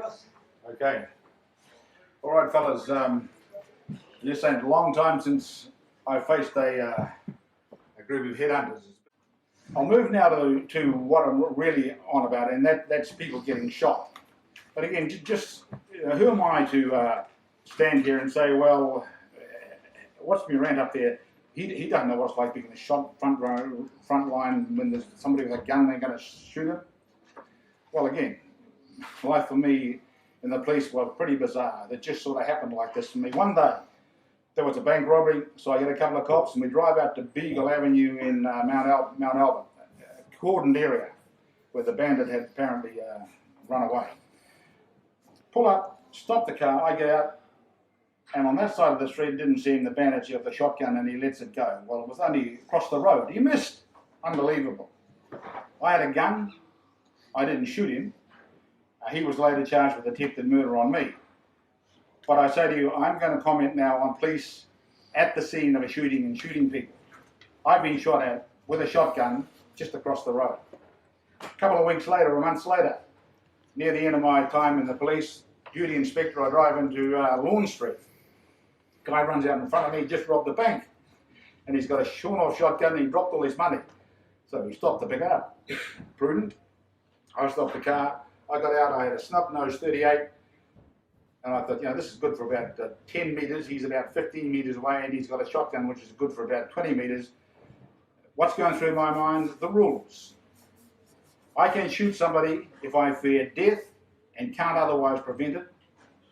Ross. Okay. All right, fellas. You're saying a long time since I faced a group of headhunters. I'll move now to what I'm really on about, and that's people getting shot. But again, just who am I to stand here and say, well, what's Meurant up there? He doesn't know what it's like being shot front line when there's somebody with a gun, they're going to shoot him. Well, again, life for me in the police was pretty bizarre. It just sort of happened like this for me. One day, there was a bank robbery, so I get a couple of cops and we drive out to Beagle Avenue in Mount Albert, a cordoned area where the bandit had apparently run away. Pull up, stop the car, I get out, and on that side of the street didn't see him, the bandit of the shotgun, and he lets it go. Well, it was only across the road. He missed. Unbelievable. I had a gun. I didn't shoot him. He was later charged with attempted murder on me. But I say to you, I'm going to comment now on police at the scene of a shooting and shooting people. I've been shot at with a shotgun just across the road. A couple of weeks later, or months later, near the end of my time in the police, duty inspector, I drive into Lawn Street. Guy runs out in front of me, just robbed the bank. And he's got a shorn-off shotgun and he dropped all his money. So he stopped to pick it up. Prudent. I stopped the car. I got out, I had a snub-nosed 38. And I thought, you know, this is good for about 10 metres. He's about 15 metres away and he's got a shotgun which is good for about 20 metres. What's going through my mind? The rules. I can shoot somebody if I fear death and can't otherwise prevent it,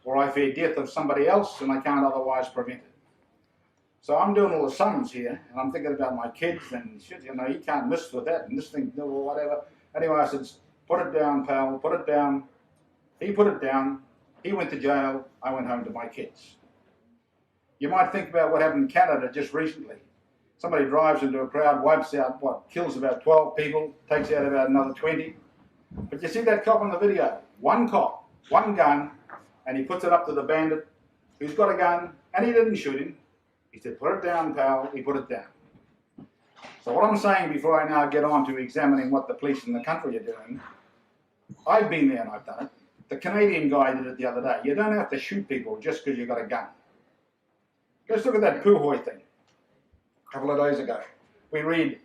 or I fear death of somebody else and I can't otherwise prevent it. So I'm doing all the sums here, and I'm thinking about my kids and shit, you know, you can't miss with that and this thing, or whatever. Anyway, I said, put it down, pal, put it down. He put it down. He went to jail. I went home to my kids. You might think about what happened in Canada just recently. Somebody drives into a crowd, wipes out, kills about 12 people, takes out about another 20. But you see that cop on the video? One cop, one gun, and he puts it up to the bandit who's got a gun, and he didn't shoot him. He said, put it down, pal. He put it down. So what I'm saying before I now get on to examining what the police in the country are doing, I've been there and I've done it. The Canadian guy did it the other day. You don't have to shoot people just because you've got a gun. Let's look at that Puhoi thing a couple of days ago. We read,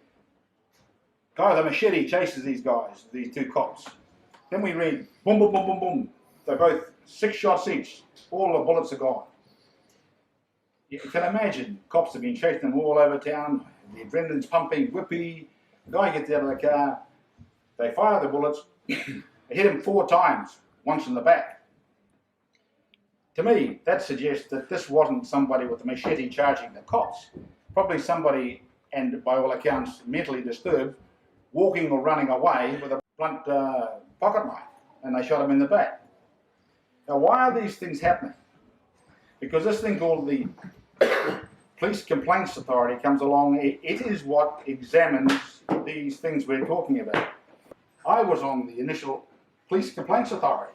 guy with a machete chases these guys, these two cops. Then we read, boom, boom, boom, boom, boom. They're both 6 shots each. All the bullets are gone. You can imagine, cops have been chasing them all over town. The adrenaline's pumping, whippy. The guy gets out of the car. They fire the bullets. They hit him 4 times, once in the back. To me, that suggests that this wasn't somebody with a machete charging the cops. Probably somebody, and by all accounts, mentally disturbed, walking or running away with a blunt pocket knife, and they shot him in the back. Now, why are these things happening? Because this thing called the Police Complaints Authority comes along. It is what examines these things we're talking about. I was on the initial Police Complaints Authority.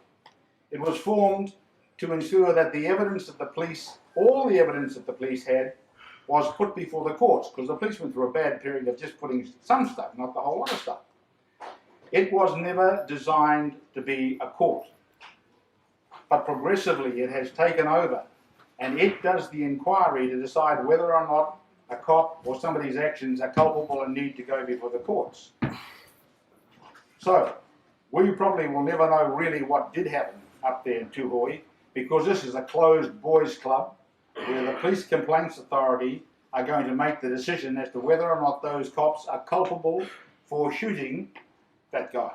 It was formed to ensure that the evidence that the police, all the evidence that the police had, was put before the courts, because the police went through a bad period of just putting some stuff, not the whole lot of stuff. It was never designed to be a court, but progressively it has taken over, and it does the inquiry to decide whether or not a cop or somebody's actions are culpable and need to go before the courts. So, we probably will never know really what did happen up there in Puhoi, because this is a closed boys' club where the Police Complaints Authority are going to make the decision as to whether or not those cops are culpable for shooting that guy.